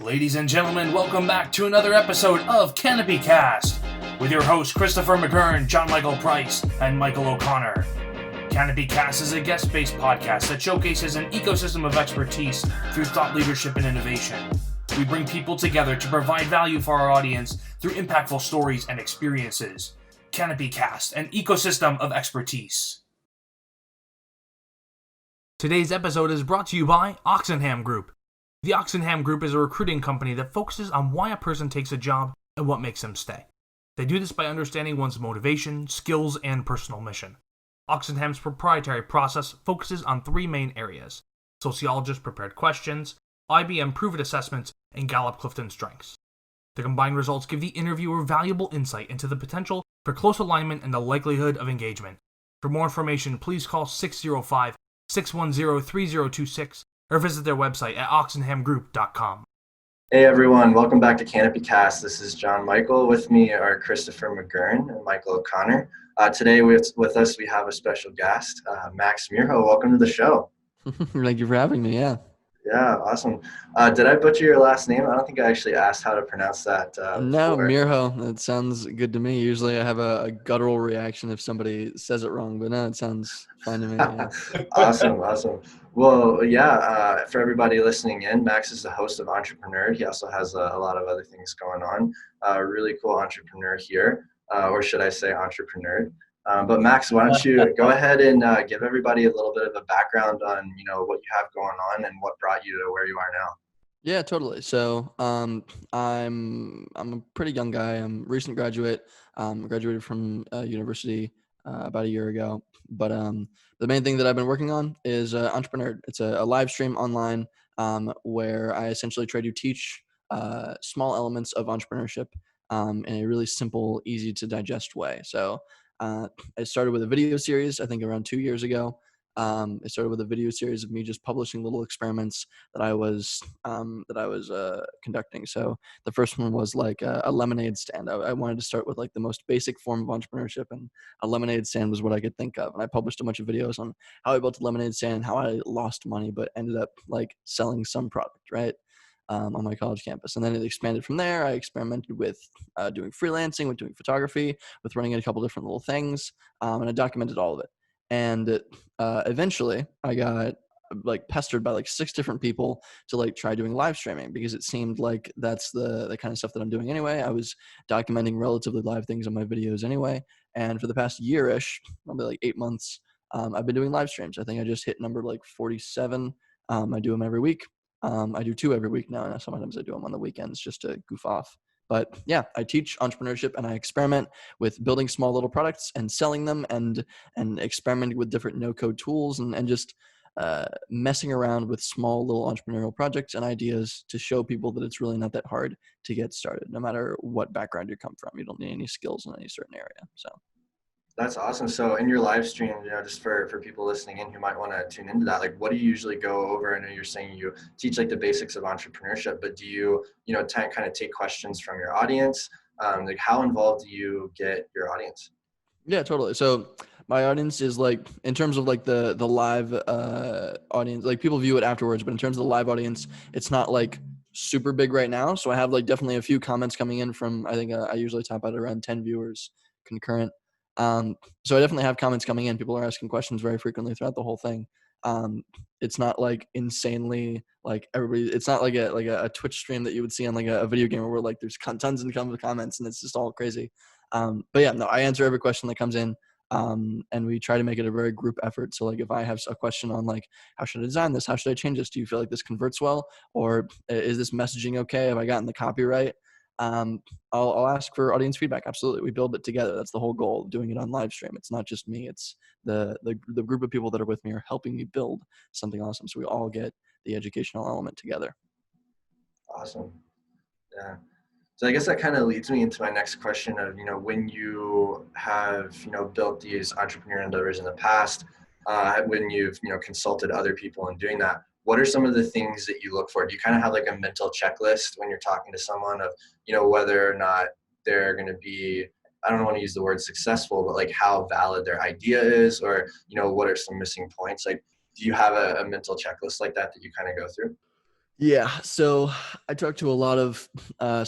Ladies and gentlemen, welcome back to another episode of Canopy Cast with your hosts Christopher McGurn, John Michael Price, and Michael O'Connor. Canopy Cast is a guest-based podcast that showcases an ecosystem of expertise through thought leadership and innovation. We bring people together to provide value for our audience through impactful stories and experiences. Canopy Cast, an ecosystem of expertise. Today's episode is brought to you by Oxenham Group. The Oxenham Group is a recruiting company that focuses on why a person takes a job and what makes them stay. They do this by understanding one's motivation, skills, and personal mission. Oxenham's proprietary process focuses on three main areas: sociologist-prepared questions, IBM-proven assessments, and Gallup-Clifton strengths. The combined results give the interviewer valuable insight into the potential for close alignment and the likelihood of engagement. For more information, please call 605-610-3026 or visit their website at oxenhamgroup.com. Hey everyone, welcome back to Canopy Cast. This is John Michael. With me are Christopher McGurn and Michael O'Connor. Today with us we have a special guest, Max Mirho. Welcome to the show. Thank you for having me, yeah. Yeah, awesome. Did I butcher your last name? I don't think I actually asked how to pronounce that. No, before. Mirho. That sounds good to me. Usually I have a guttural reaction if somebody says it wrong, but no, it sounds fine to me. Yeah. Awesome. Well, yeah, for everybody listening in, Max is the host of EntrepreNerd. He also has a lot of other things going on. Really cool entrepreneur here, or should I say entrepreneur. But Max, why don't you go ahead and give everybody a little bit of a background on, what you have going on and what brought you to where you are now. Yeah, totally. So I'm a pretty young guy. I'm a recent graduate. Graduated from university about a year ago. But the main thing that I've been working on is EntrepreNerd. It's a live stream online where I essentially try to teach small elements of entrepreneurship in a really simple, easy to digest way. So I started with a video series, I think around 2 years ago. I started with a video series of me just publishing little experiments that I was conducting. So the first one was like a lemonade stand. I wanted to start with like the most basic form of entrepreneurship, and a lemonade stand was what I could think of. And I published a bunch of videos on how I built a lemonade stand and how I lost money, but ended up like selling some product, right? On my college campus. And then it expanded from there. I experimented with doing freelancing, with doing photography, with running a couple different little things, and I documented all of it. And eventually I got like pestered by like 6 different people to like try doing live streaming, because it seemed like that's the kind of stuff that I'm doing anyway. I was documenting relatively live things on my videos anyway. And for the past year-ish, probably like 8 months, I've been doing live streams. I think I just hit number like 47. I do them every week. I do 2 every week now, and sometimes I do them on the weekends just to goof off. But yeah, I teach entrepreneurship and I experiment with building small little products and selling them and experimenting with different no-code tools and just messing around with small little entrepreneurial projects and ideas to show people that it's really not that hard to get started, no matter what background you come from. You don't need any skills in any certain area. So. That's awesome. So in your live stream, just for people listening in who might want to tune into that, like what do you usually go over? I know you're saying you teach like the basics of entrepreneurship, but do you, kind of take questions from your audience? Like how involved do you get your audience? Yeah, totally. So my audience is like, in terms of like the live audience, like people view it afterwards, but in terms of the live audience, it's not like super big right now. So I have like definitely a few comments coming in from, I think I usually top out around 10 viewers concurrent. So I definitely have comments coming in. People are asking questions very frequently throughout the whole thing. It's not like insanely like everybody. It's not like a Twitch stream that you would see on like a video game where like there's tons and tons of comments and it's just all crazy. But yeah, no, I answer every question that comes in. And we try to make it a very group effort. So like if I have a question on like, how should I design this? How should I change this? Do you feel like this converts well? Or is this messaging okay? Have I gotten the copy right? I'll ask for audience feedback. Absolutely. We build it together. That's the whole goal of doing it on live stream. It's not just me. It's the group of people that are with me are helping me build something awesome. So we all get the educational element together. Awesome. Yeah. So I guess that kind of leads me into my next question of, when you have, built these entrepreneurial endeavors in the past, when you've, consulted other people in doing that, what are some of the things that you look for? Do you kind of have like a mental checklist when you're talking to someone of, whether or not they're going to be, I don't want to use the word successful, but like how valid their idea is, or, what are some missing points? Like, do you have a mental checklist like that you kind of go through? Yeah. So I talk to a lot of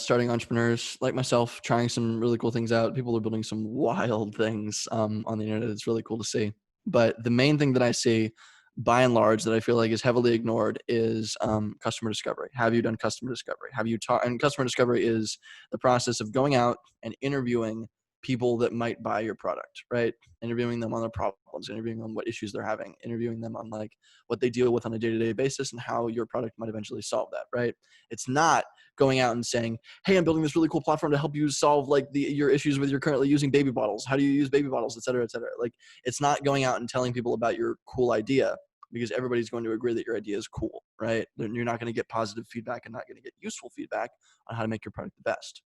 starting entrepreneurs like myself, trying some really cool things out. People are building some wild things on the internet. It's really cool to see. But the main thing that I see, by and large, that I feel like is heavily ignored is customer discovery. Have you done customer discovery? Have you taught? And customer discovery is the process of going out and interviewing people that might buy your product, right? Interviewing them on their problems, interviewing them on what issues they're having, interviewing them on like what they deal with on a day-to-day basis and how your product might eventually solve that, right? It's not going out and saying, hey, I'm building this really cool platform to help you solve like your issues with your currently using baby bottles. How do you use baby bottles, et cetera, et cetera. Like it's not going out and telling people about your cool idea because everybody's going to agree that your idea is cool, right? Then you're not going to get positive feedback and not going to get useful feedback on how to make your product the best.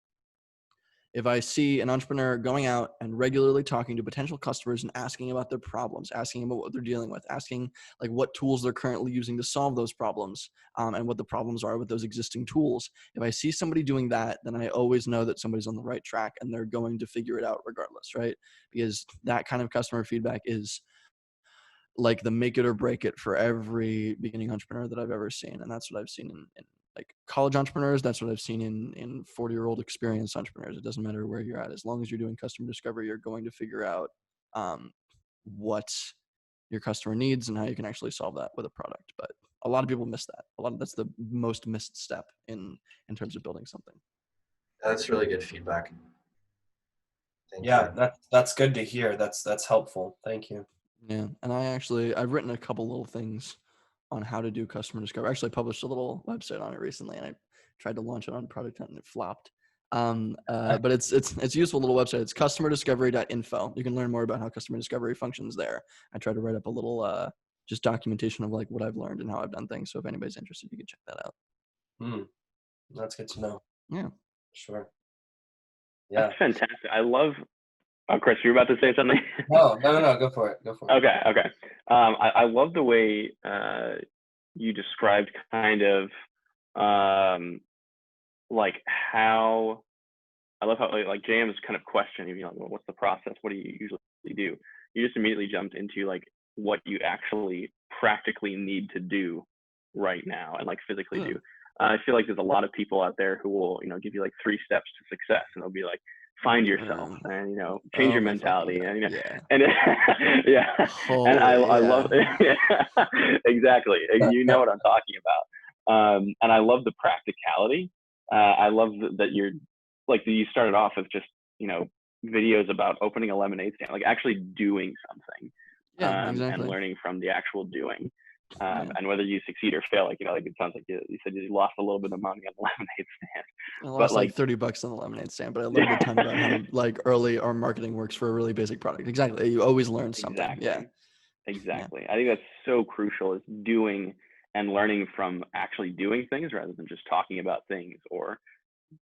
If I see an entrepreneur going out and regularly talking to potential customers and asking about their problems, asking about what they're dealing with, asking like what tools they're currently using to solve those problems, and what the problems are with those existing tools. If I see somebody doing that, then I always know that somebody's on the right track and they're going to figure it out regardless, right? Because that kind of customer feedback is like the make it or break it for every beginning entrepreneur that I've ever seen. And that's what I've seen in like college entrepreneurs. That's what I've seen in 40-year-old experienced entrepreneurs. It doesn't matter where you're at. As long as you're doing customer discovery, you're going to figure out what your customer needs and how you can actually solve that with a product. But a lot of people miss that. That's the most missed step in terms of building something. That's really good feedback. Thank Yeah, you. that's good to hear. That's helpful. Thank you. Yeah. And I've written a couple little things on how to do customer discovery. Actually, I published a little website on it recently, and I tried to launch it on Product Hunt and it flopped. But it's a useful little website. It's customerdiscovery.info. You can learn more about how customer discovery functions there. I try to write up a little just documentation of like what I've learned and how I've done things. So if anybody's interested, you can check that out. That's good to know. Yeah. Sure. Yeah. That's fantastic. I love. Oh, Chris, you were about to say something? No. Go for it. Okay. I love the way you described kind of like how I love how like Jam's kind of question, you know, well, what's the process? What do you usually do? You just immediately jumped into like what you actually practically need to do right now and like physically do. I feel like there's a lot of people out there who will, you know, give you like 3 steps to success, and they'll be like, find yourself and, you know, change your mentality and, you know, and yeah. And I love it. Exactly. You know what I'm talking about. And I love the practicality. I love that you're like, you started off with just, you know, videos about opening a lemonade stand, like actually doing something, and learning from the actual doing. And whether you succeed or fail, like, you know, like it sounds like you said you lost a little bit of money on the lemonade stand. I lost like $30 on the lemonade stand, but I learned a ton about how like early our marketing works for a really basic product. Exactly. You always learn something. Exactly. I think that's so crucial, is doing and learning from actually doing things rather than just talking about things or,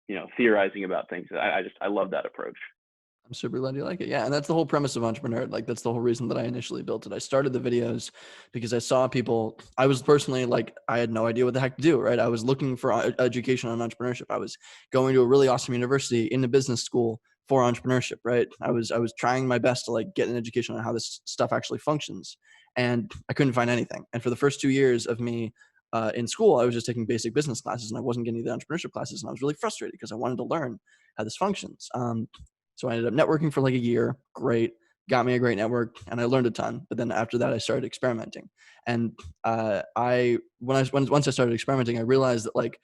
you know, theorizing about things. I love that approach. I'm super glad you like it. Yeah. And that's the whole premise of EntrepreNerd. Like that's the whole reason that I initially built it. I started the videos because I saw people, I was personally like, I had no idea what the heck to do, right? I was looking for education on entrepreneurship. I was going to a really awesome university in the business school for entrepreneurship, right? I was trying my best to like get an education on how this stuff actually functions. And I couldn't find anything. And for the first 2 years of me in school, I was just taking basic business classes and I wasn't getting the entrepreneurship classes. And I was really frustrated because I wanted to learn how this functions. So I ended up networking for like a year. Great. Got me a great network and I learned a ton. But then after that, I started experimenting. And once I started experimenting, I realized that like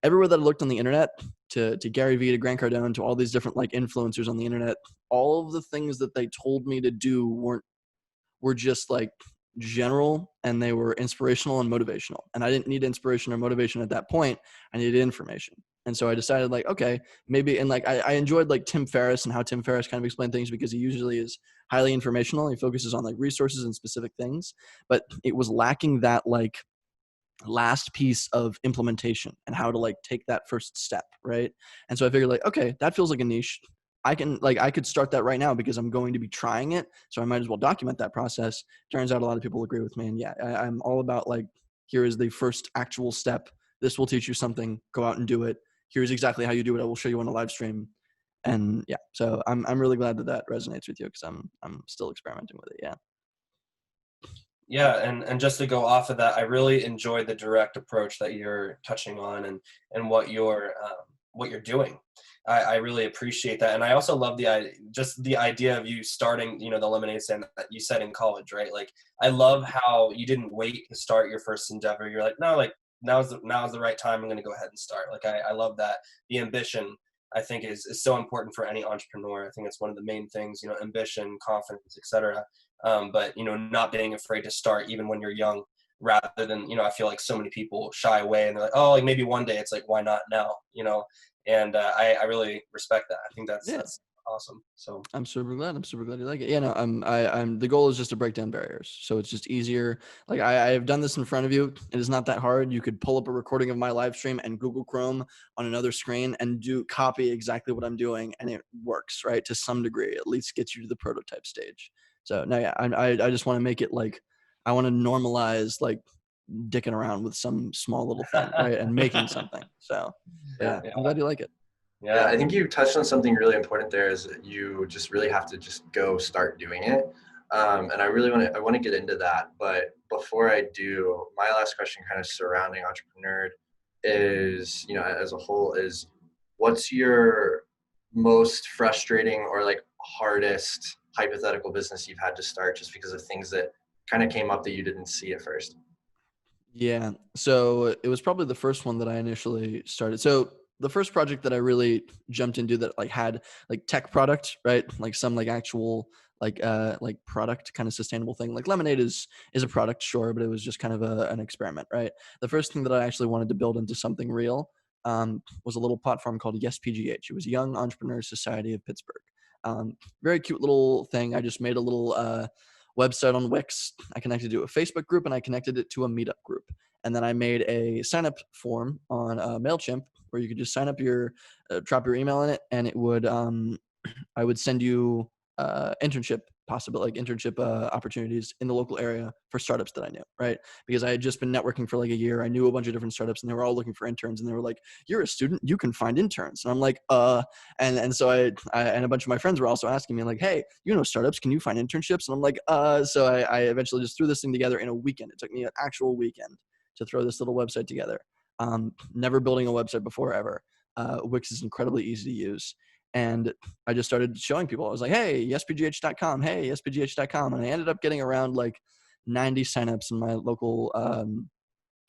everywhere that I looked on the internet, to Gary Vee, to Grant Cardone, to all these different like influencers on the internet, all of the things that they told me to do were just like general, and they were inspirational and motivational. And I didn't need inspiration or motivation at that point. I needed information. And so I decided like, okay, maybe, and like, I enjoyed like Tim Ferriss and how Tim Ferriss kind of explained things, because he usually is highly informational. He focuses on like resources and specific things, but it was lacking that like last piece of implementation and how to like take that first step. Right. And so I figured like, okay, that feels like a niche. I could start that right now because I'm going to be trying it. So I might as well document that process. Turns out a lot of people agree with me. And yeah, I'm all about like, here is the first actual step. This will teach you something. Go out and do it. Here's exactly how you do it. I will show you on a live stream. And yeah, so I'm really glad that resonates with you, because I'm still experimenting with it. Yeah. Yeah, and just to go off of that, I really enjoyed the direct approach that you're touching on, and what you're doing. I really appreciate that, and I also love just the idea of you starting, the lemonade stand that you said in college, right? Like, I love how you didn't wait to start your first endeavor. You're like, no, like now's the right time. I'm going to go ahead and start. Like, I love that. The ambition, I think, is so important for any entrepreneur. I think it's one of the main things, ambition, confidence, etc. But not being afraid to start even when you're young, rather than, I feel like so many people shy away and they're like, oh, like maybe one day. It's like, why not now? And I really respect that. I think Yeah. that's awesome. So I'm super glad. I'm super glad you like it. Yeah, no, I'm the goal is just to break down barriers. So it's just easier. Like I have done this in front of you. It is not that hard. You could pull up a recording of my live stream and Google Chrome on another screen and copy exactly what I'm doing, and it works, right? To some degree, at least gets you to the prototype stage. So no, yeah, I just want to make it like, I want to normalize like dicking around with some small little thing, right? And making something. So yeah, I'm glad you like it. Yeah, I think you touched on something really important there. Is that you just really have to just go start doing it. And I want to get into that. But before I do, my last question, kind of surrounding EntrepreNerd, is, as a whole, is what's your most frustrating or like hardest hypothetical business you've had to start just because of things that kind of came up that you didn't see at first? Yeah. So it was probably the first one that I initially started. So the first project that I really jumped into that like had like tech product, right? Like some like actual like product kind of sustainable thing. Like Lemonade is a product, sure, but it was just kind of an experiment, right? The first thing that I actually wanted to build into something real was a little platform called YesPGH. It was Young Entrepreneurs Society of Pittsburgh. Very cute little thing. I just made a little website on Wix. I connected it to a Facebook group and I connected it to a meetup group. And then I made a sign up form on MailChimp where you could just sign up drop your email in it, and it would, I would send you internship opportunities in the local area for startups that I knew, right? Because I had just been networking for like a year. I knew a bunch of different startups and they were all looking for interns, and they were like, "You're a student, you can find interns." And I'm like, and so I and a bunch of my friends were also asking me like, "Hey, you know startups, can you find internships?" And I'm like, So I eventually just threw this thing together in a weekend. It took me an actual weekend to throw this little website together. Never building a website before ever. Wix is incredibly easy to use. And I just started showing people. I was like, hey, yespgh.com, hey, yespgh.com. And I ended up getting around like 90 signups in my local,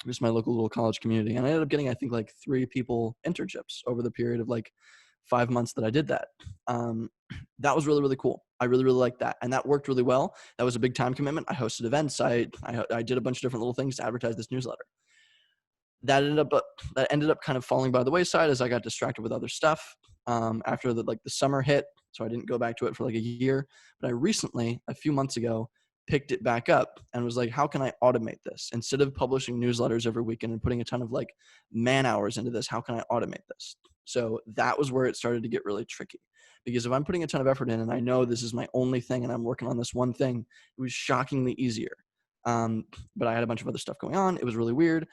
just my local little college community. And I ended up getting, I think, like 3 people internships over the period of like 5 months that I did that. That was really, really cool. I really, really liked that. And that worked really well. That was a big time commitment. I hosted events. I did a bunch of different little things to advertise this newsletter. That ended up kind of falling by the wayside as I got distracted with other stuff after the summer hit. So I didn't go back to it for like a year. But I recently, a few months ago, picked it back up and was like, how can I automate this? Instead of publishing newsletters every weekend and putting a ton of like man hours into this, how can I automate this? So that was where it started to get really tricky. Because if I'm putting a ton of effort in and I know this is my only thing and I'm working on this one thing, it was shockingly easier. But I had a bunch of other stuff going on. It was really weird.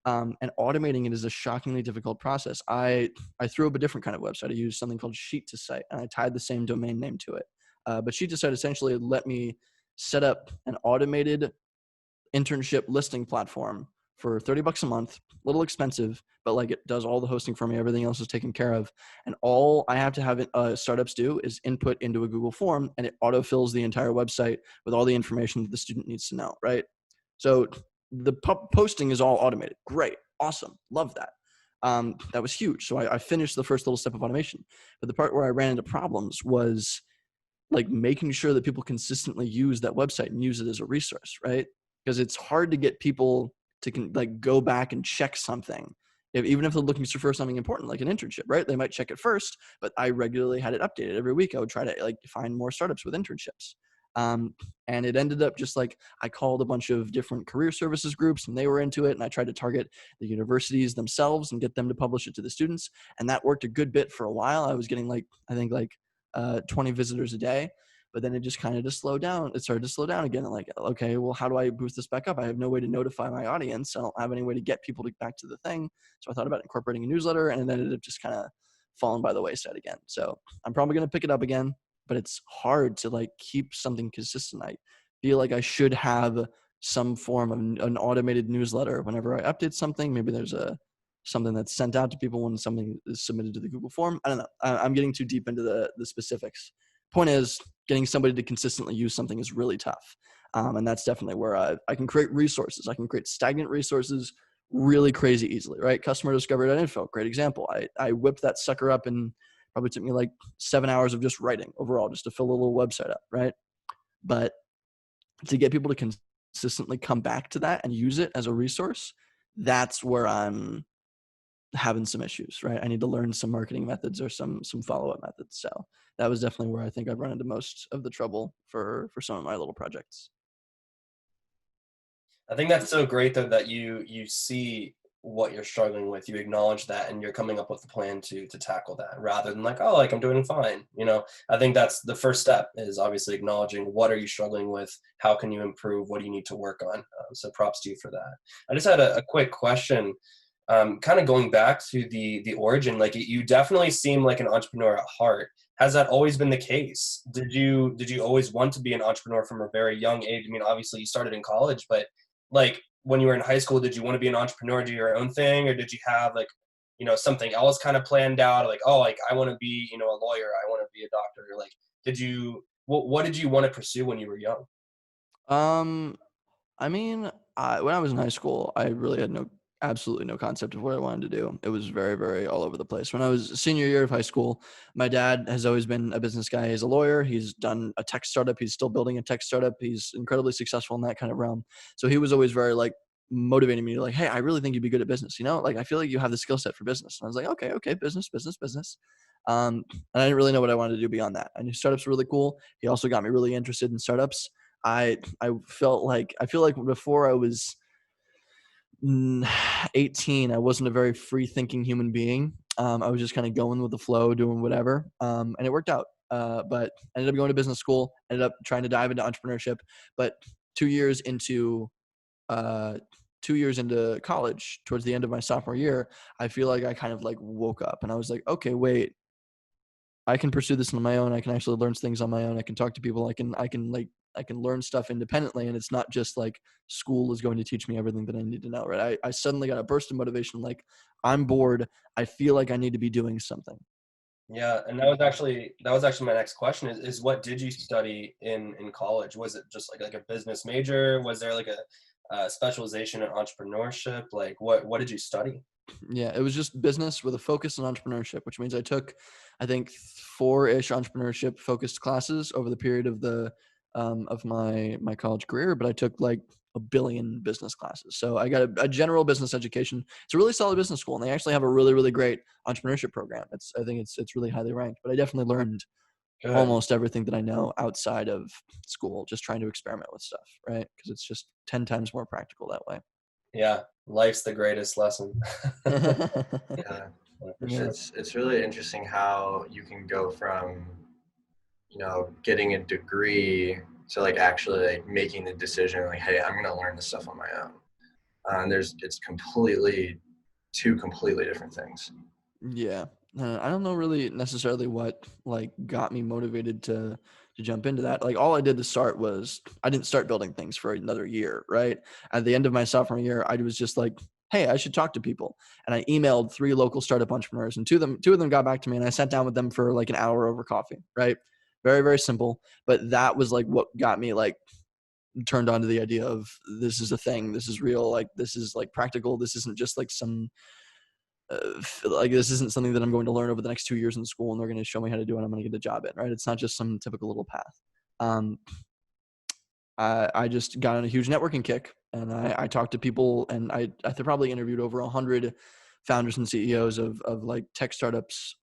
And automating it is a shockingly difficult process. I threw up a different kind of website. I used something called Sheet to Site, and I tied the same domain name to it. But Sheet to Site essentially let me set up an automated internship listing platform for $30 a month, a little expensive, but like it does all the hosting for me. Everything else is taken care of. And all I have to have startups do is input into a Google form, and it autofills the entire website with all the information that the student needs to know, right? So the posting is all automated. Great. Awesome. Love that. That was huge. So I finished the first little step of automation. But the part where I ran into problems was like making sure that people consistently use that website and use it as a resource, right? Because it's hard to get people to like go back and check something. Even if they're looking for something important, like an internship, right? They might check it first, but I regularly had it updated every week. I would try to like find more startups with internships. And it ended up just like I called a bunch of different career services groups and they were into it. And I tried to target the universities themselves and get them to publish it to the students. And that worked a good bit for a while. I was getting like, I think like 20 visitors a day, but then it just kind of just slowed down. It started to slow down again. Like, okay, well, how do I boost this back up? I have no way to notify my audience. I don't have any way to get people back to the thing. So I thought about incorporating a newsletter, and it ended up just kind of falling by the wayside again. So I'm probably going to pick it up again, but it's hard to like keep something consistent. I feel like I should have some form of an automated newsletter. Whenever I update something, maybe there's something that's sent out to people when something is submitted to the Google form. I don't know. I'm getting too deep into the specifics. Point is, getting somebody to consistently use something is really tough. And that's definitely where I can create resources. I can create stagnant resources really crazy easily, right? Customer discovery.info, great example. I whipped that sucker up and probably took me like 7 hours of just writing overall, just to fill a little website up, right? But to get people to consistently come back to that and use it as a resource, that's where I'm having some issues, right? I need to learn some marketing methods or some follow-up methods. So that was definitely where I think I've run into most of the trouble for some of my little projects. I think that's so great though that you see what you're struggling with, you acknowledge that, and you're coming up with a plan to tackle that rather than like, oh, like I'm doing fine. You know, I think that's the first step, is obviously acknowledging what are you struggling with, how can you improve, what do you need to work on. So props to you for that. I just had a quick question. Kind of going back to the origin, like you definitely seem like an entrepreneur at heart. Has that always been the case? Did you always want to be an entrepreneur from a very young age? I mean, obviously you started in college, but like when you were in high school, did you want to be an entrepreneur, do your own thing, or did you have like, you know, something else kind of planned out? Like, oh, like I want to be, you know, a lawyer, I want to be a doctor. Like, what did you want to pursue when you were young? Um, I mean, when I was in high school, I really had absolutely no concept of what I wanted to do. It was very, very all over the place. When I was senior year of high school, my dad has always been a business guy. He's a lawyer. He's done a tech startup. He's still building a tech startup. He's incredibly successful in that kind of realm. So he was always very like motivating me, like, hey, I really think you'd be good at business. You know, like I feel like you have the skill set for business. And I was like, okay, business. And I didn't really know what I wanted to do beyond that. I knew startups were really cool. He also got me really interested in startups. I feel like before I was 18, I wasn't a very free thinking human being. I was just kind of going with the flow, doing whatever. And it worked out. But I ended up going to business school, ended up trying to dive into entrepreneurship. But 2 years into 2 years into college, towards the end of my sophomore year, I feel like I kind of like woke up and I was like, okay, wait, I can pursue this on my own. I can actually learn things on my own. I can talk to people. I can learn stuff independently. And it's not just like school is going to teach me everything that I need to know. Right. I suddenly got a burst of motivation. Like I'm bored. I feel like I need to be doing something. Yeah, and that was actually my next question, is what did you study in college? Was it just like a business major? Was there like a specialization in entrepreneurship? Like what did you study? Yeah, it was just business with a focus on entrepreneurship, which means I took, I think, 4-ish entrepreneurship focused classes over the period of my college career. But I took like a billion business classes, so I got a general business education. It's a really solid business school, and they actually have a really really great entrepreneurship program. I think it's really highly ranked. But I definitely learned Good. almost everything that I know outside of school, just trying to experiment with stuff, right? Because it's just 10 times more practical that way. Yeah, life's the greatest lesson. Yeah. For sure. It's really interesting how you can go from, getting a degree to like actually like making the decision like, hey, I'm gonna learn this stuff on my own. And it's two completely different things. Yeah. I don't know really necessarily what like got me motivated to jump into that. Like all I did to start was I didn't start building things for another year, right? At the end of my sophomore year, I was just like, hey, I should talk to people. And I emailed 3 local startup entrepreneurs, and two of them got back to me, and I sat down with them for like an hour over coffee, right? Very, very simple. But that was like what got me like turned on to the idea of this is a thing, this is real, like this is like practical. This isn't just like some like this isn't something that I'm going to learn over the next 2 years in school and they're going to show me how to do it. I'm going to get a job in, right? It's not just some typical little path. Um, I just got on a huge networking kick, and I talked to people, and I probably interviewed over 100 founders and CEOs of like tech startups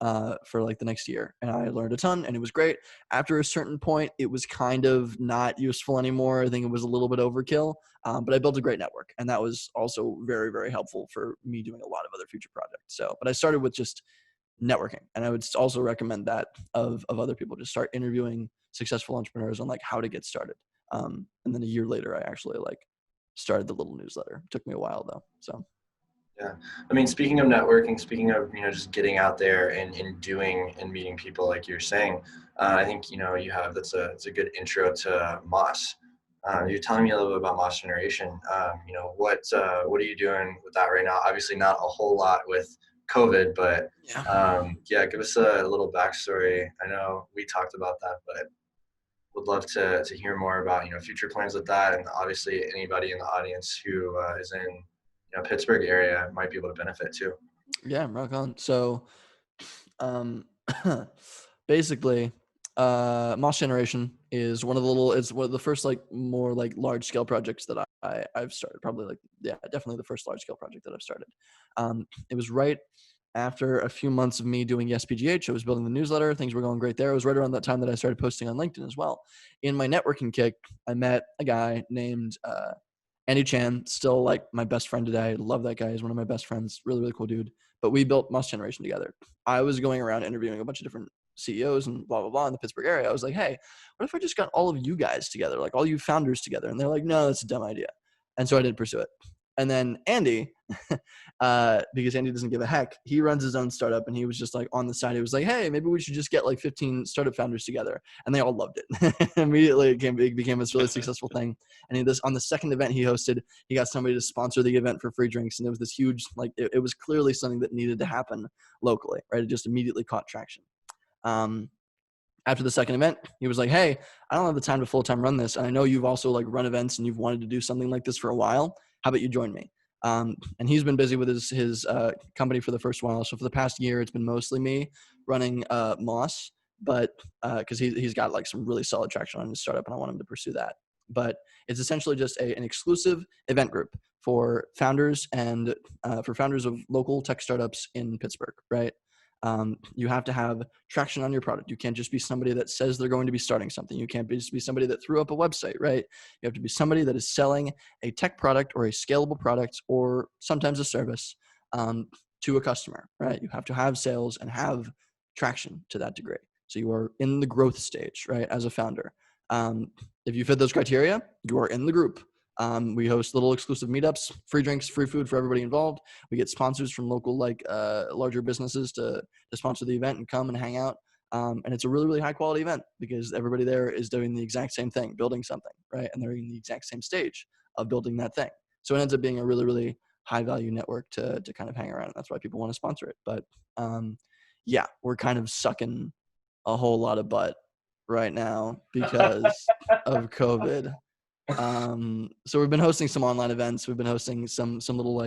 for like the next year. And I learned a ton, and it was great. After a certain point, it was kind of not useful anymore. I think it was a little bit overkill, but I built a great network, and that was also very, very helpful for me doing a lot of other future projects. So, but I started with just networking, and I would also recommend that of other people. Just start interviewing successful entrepreneurs on like how to get started. And then a year later, I actually like started the little newsletter. It took me a while though. So. Yeah. I mean, speaking of networking, speaking of, just getting out there and doing and meeting people like you're saying, I think, it's a good intro to Moss. You're telling me a little bit about Moss Generation. What are you doing with that right now? Obviously not a whole lot with COVID, but give us a little backstory. I know we talked about that, but would love to hear more about, future plans with that. And obviously anybody in the audience who is in, Pittsburgh area might be able to benefit too. Yeah, rock on. So, basically, Moss Generation is it's one of the first like more like large scale projects that I've started. Probably definitely the first large scale project that I've started. It was right after a few months of me doing Yes PGH. I was building the newsletter. Things were going great there. It was right around that time that I started posting on LinkedIn as well. In my networking kick, I met a guy named Andy Chan, still like my best friend today. Love that guy. He's one of my best friends. Really, really cool dude. But we built Moss Generation together. I was going around interviewing a bunch of different CEOs and blah, blah, blah in the Pittsburgh area. I was like, hey, what if I just got all of you guys together, like all you founders together? And they're like, no, that's a dumb idea. And so I didn't pursue it. And then Andy, because Andy doesn't give a heck, he runs his own startup, and he was just like on the side. He was like, hey, maybe we should just get like 15 startup founders together. And they all loved it. Immediately it became this really successful thing. And on the second event he hosted, he got somebody to sponsor the event for free drinks. And it was this huge, like it was clearly something that needed to happen locally, right? It just immediately caught traction. After the second event, he was like, hey, I don't have the time to full-time run this. And I know you've also like run events and you've wanted to do something like this for a while. How about you join me? And he's been busy with his company for the first while. So for the past year, it's been mostly me running Moss, but because he's got like some really solid traction on his startup, and I want him to pursue that. But it's essentially just an exclusive event group for founders and for founders of local tech startups in Pittsburgh, right? You have to have traction on your product. You can't just be somebody that says they're going to be starting something. You can't just be somebody that threw up a website, right? You have to be somebody that is selling a tech product or a scalable product or sometimes a service to a customer, right? You have to have sales and have traction to that degree. So you are in the growth stage, right, as a founder. If you fit those criteria, you are in the group. We host little exclusive meetups, free drinks, free food for everybody involved. We get sponsors from local, larger businesses to sponsor the event and come and hang out. And it's a really, really high quality event because everybody there is doing the exact same thing, building something, right? And they're in the exact same stage of building that thing. So it ends up being a really, really high value network to kind of hang around. That's why people want to sponsor it. But we're kind of sucking a whole lot of butt right now because of COVID. So we've been hosting some online events. We've been hosting some little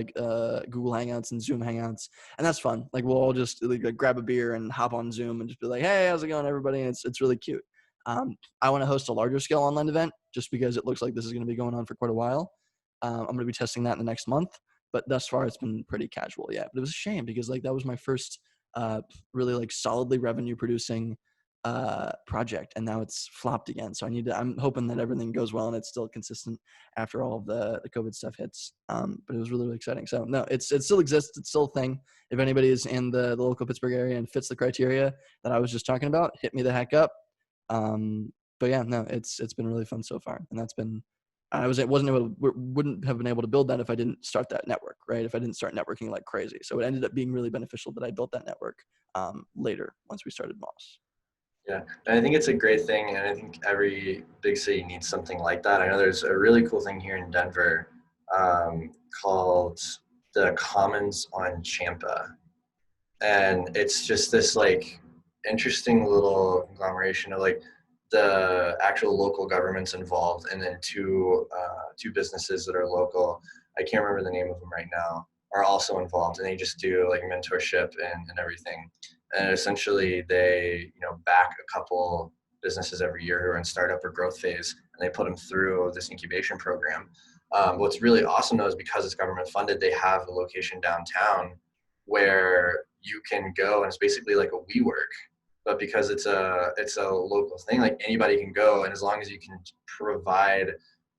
Google Hangouts and Zoom Hangouts, and that's fun. Like we'll all just grab a beer and hop on Zoom and just be like, "Hey, how's it going, everybody?" And it's really cute. I want to host a larger scale online event just because it looks like this is going to be going on for quite a while. I'm going to be testing that in the next month, but thus far it's been pretty casual. Yeah, but it was a shame because that was my first really solidly revenue producing project, and now it's flopped again. So I'm hoping that everything goes well and it's still consistent after all of the COVID stuff hits. But it was really, really exciting. So no, it still exists. It's still a thing. If anybody is in the local Pittsburgh area and fits the criteria that I was just talking about, hit me the heck up. But yeah, no, it's been really fun so far. And that's been, wouldn't have been able to build that if I didn't start that network, right? If I didn't start networking like crazy. So it ended up being really beneficial that I built that network later once we started Moss. Yeah, and I think it's a great thing, and I think every big city needs something like that. I know there's a really cool thing here in Denver called the Commons on Champa, and it's just this interesting little conglomeration of the actual local governments involved, and then two businesses that are local. I can't remember the name of them right now, are also involved, and they just do mentorship and everything. And essentially they, back a couple businesses every year who are in startup or growth phase, and they put them through this incubation program. What's really awesome though is because it's government funded, they have a location downtown where you can go, and it's basically like a WeWork, but because it's a local thing, anybody can go, and as long as you can provide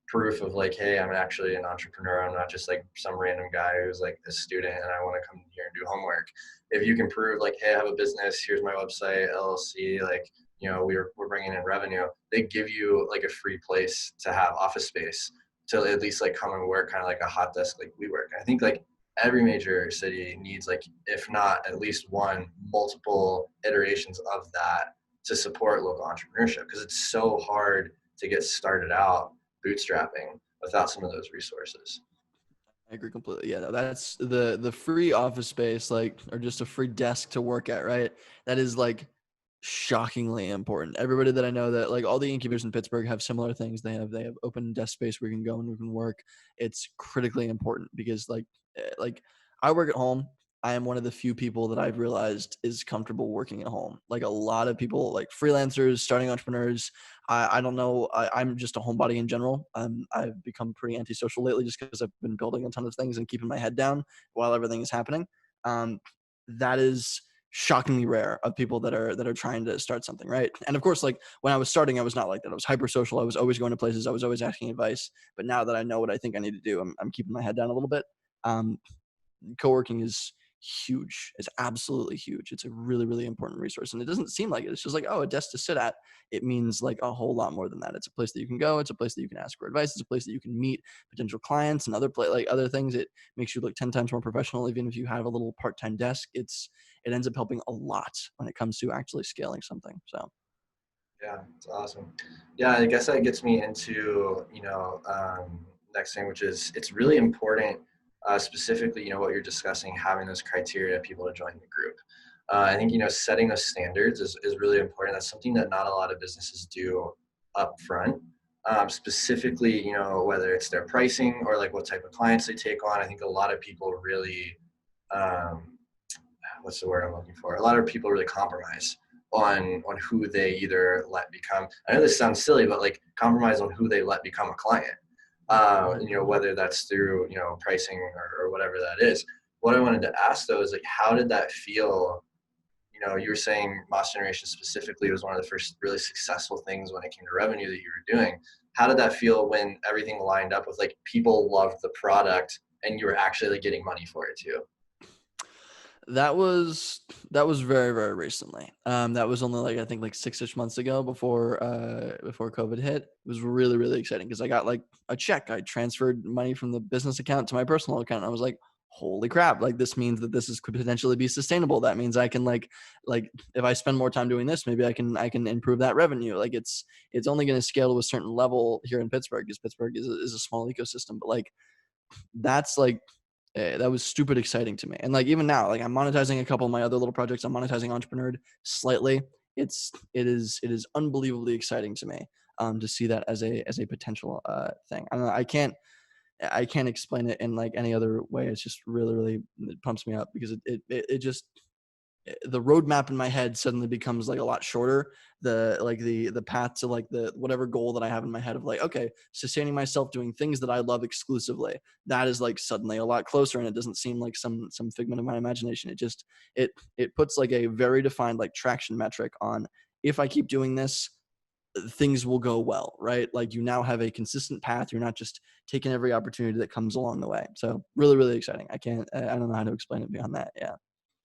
proof of hey, I'm actually an entrepreneur, I'm not just some random guy who's a student and I want to come here and do homework. If you can prove hey, I have a business, here's my website, LLC, we're bringing in revenue, they give you a free place to have office space to at least come and work, kind of like a hot desk WeWork. I think every major city needs if not at least multiple iterations of that to support local entrepreneurship, because it's so hard to get started out bootstrapping without some of those resources. I agree completely. Yeah, no, that's the free office space, like, or just a free desk to work at, right? That is like shockingly important. Everybody that I know, that like all the incubators in Pittsburgh have similar things. They have open desk space where you can go and you can work. It's critically important because like I work at home. I am one of the few people that I've realized is comfortable working at home. Like a lot of people, like freelancers, starting entrepreneurs, I don't know. I'm just a homebody in general. I've become pretty antisocial lately just because I've been building a ton of things and keeping my head down while everything is happening. That is shockingly rare of people that are trying to start something, right? And of course, like when I was starting, I was not like that. I was hyper social. I was always going to places. I was always asking advice. But now that I know what I think I need to do, I'm keeping my head down a little bit. Co-working is huge. It's absolutely huge. It's a really, really important resource. And it doesn't seem like it. It's just like, oh, a desk to sit at. It means like a whole lot more than that. It's a place that you can go. It's a place that you can ask for advice. It's a place that you can meet potential clients and other things. It makes you look 10 times more professional. Even if you have a little part-time desk, it ends up helping a lot when it comes to actually scaling something. So Yeah, it's awesome. Yeah, I guess that gets me into, next thing, which is it's really important, specifically, what you're discussing, having those criteria of people to join the group. I think, setting those standards is really important. That's something that not a lot of businesses do up front. Specifically, whether it's their pricing or like what type of clients they take on. I think a lot of people really, what's the word I'm looking for? A lot of people really compromise on who they either let become. I know this sounds silly, but like compromise on who they let become a client. Whether that's through pricing or whatever that is. What I wanted to ask though is like, how did that feel? You were saying Boss Generation specifically was one of the first really successful things when it came to revenue that you were doing. How did that feel when everything lined up with like people loved the product and you were actually like getting money for it too? that was very, very recently. That was only like I think like 6-ish months ago before COVID hit. It was really, really exciting because I got like a check. I transferred money from the business account to my personal account. And I was like, holy crap, like this means that could potentially be sustainable. That means I can like if I spend more time doing this, maybe I can improve that revenue. Like it's only going to scale to a certain level here in Pittsburgh because Pittsburgh is a small ecosystem. But like that's like that was stupid exciting to me. And like even now, like I'm monetizing a couple of my other little projects. I'm monetizing EntrepreNerd slightly. It is unbelievably exciting to me to see that as a potential thing. I don't know, I can't explain it in like any other way. It's just really, really, it pumps me up because it just, the roadmap in my head suddenly becomes like a lot shorter. The path to like the whatever goal that I have in my head of like, okay, sustaining myself doing things that I love exclusively, that is like suddenly a lot closer, and it doesn't seem like some figment of my imagination. It puts like a very defined like traction metric on, if I keep doing this, things will go well, right? Like you now have a consistent path. You're not just taking every opportunity that comes along the way. So really, really exciting. I don't know how to explain it beyond that. Yeah.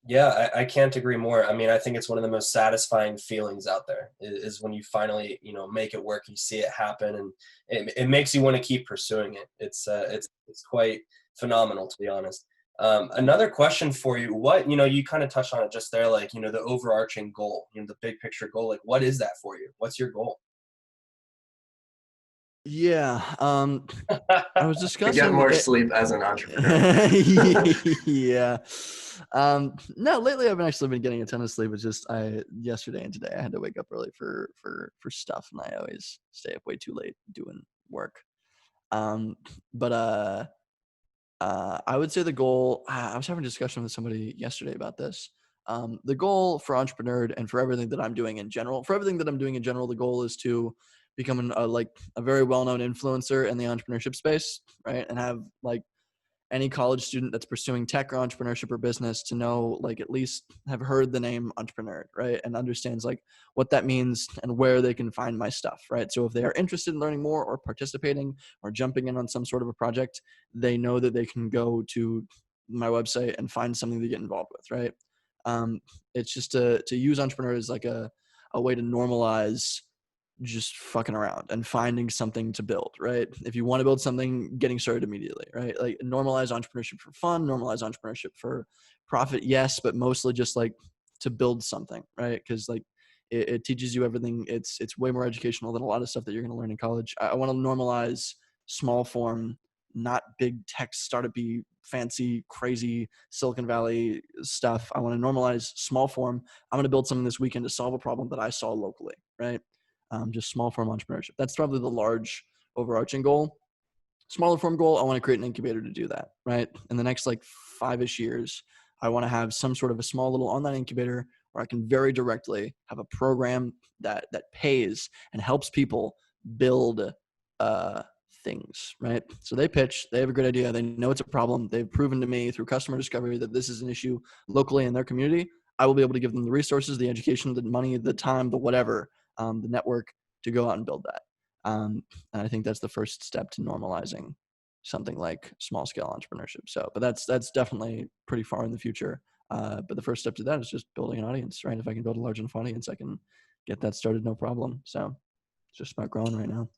Yeah, I can't agree more. I mean, I think it's one of the most satisfying feelings out there is when you finally, make it work, you see it happen, and it makes you want to keep pursuing it. It's quite phenomenal, to be honest. Another question for you, what, you kind of touched on it just there, like, the overarching goal, the big picture goal, like what is that for you? What's your goal? Yeah. I was To discussing get more it. sleep as an entrepreneur. Yeah. No, lately I've actually been getting a ton of sleep. It's just yesterday and today I had to wake up early for stuff, and I always stay up way too late doing work. Um, but I would say the goal. I was having a discussion with somebody yesterday about this. The goal for EntrepreNerd and for everything that I'm doing in general, the goal is to become a very well-known influencer in the entrepreneurship space, right? And have like any college student that's pursuing tech or entrepreneurship or business to know, like, at least have heard the name EntrepreNerd, right? And understands like what that means and where they can find my stuff, right? So if they are interested in learning more or participating or jumping in on some sort of a project, they know that they can go to my website and find something to get involved with, right? It's just to use EntrepreNerd as like a way to normalize just fucking around and finding something to build, right? If you want to build something, getting started immediately, right? Like normalize entrepreneurship for fun, normalize entrepreneurship for profit, yes, but mostly just like to build something, right? Because like It teaches you everything. It's way more educational than a lot of stuff that you're going to learn in college. I want to normalize small form, not big tech startup-y, fancy, crazy Silicon Valley stuff. I want to normalize small form. I'm going to build something this weekend to solve a problem that I saw locally, right? Just small form entrepreneurship. That's probably the large overarching goal. Smaller form goal, I want to create an incubator to do that, right? In the next like 5-ish years, I want to have some sort of a small little online incubator where I can very directly have a program that pays and helps people build things, right? So they pitch, they have a great idea, they know it's a problem, they've proven to me through customer discovery that this is an issue locally in their community. I will be able to give them the resources, the education, the money, the time, the whatever, the network to go out and build that. And I think that's the first step to normalizing something like small scale entrepreneurship. So, but that's definitely pretty far in the future. But the first step to that is just building an audience, right? If I can build a large enough audience, I can get that started, no problem. So it's just about growing right now.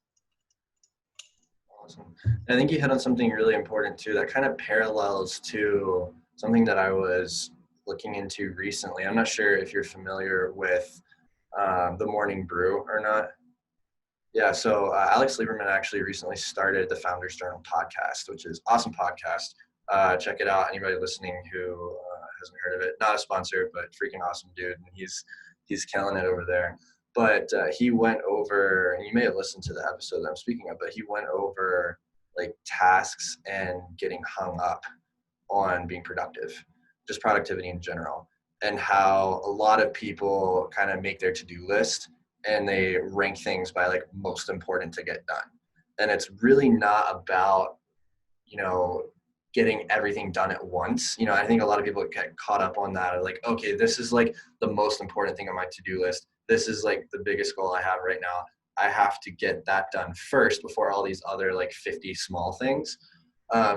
Awesome. I think you hit on something really important too that kind of parallels to something that I was looking into recently. I'm not sure if you're familiar with the Morning Brew or not. Yeah, so Alex Lieberman actually recently started the Founders Journal podcast, which is awesome podcast. Check it out. Anybody listening who hasn't heard of it, not a sponsor, but freaking awesome dude. And he's killing it over there. But he went over, and you may have listened to the episode that I'm speaking of, but he went over like tasks and getting hung up on being productive, just productivity in general, and how a lot of people kind of make their to-do list and they rank things by like most important to get done. And it's really not about, getting everything done at once. I think a lot of people get caught up on that. Like, okay, this is like the most important thing on my to-do list. This is like the biggest goal I have right now. I have to get that done first before all these other like 50 small things.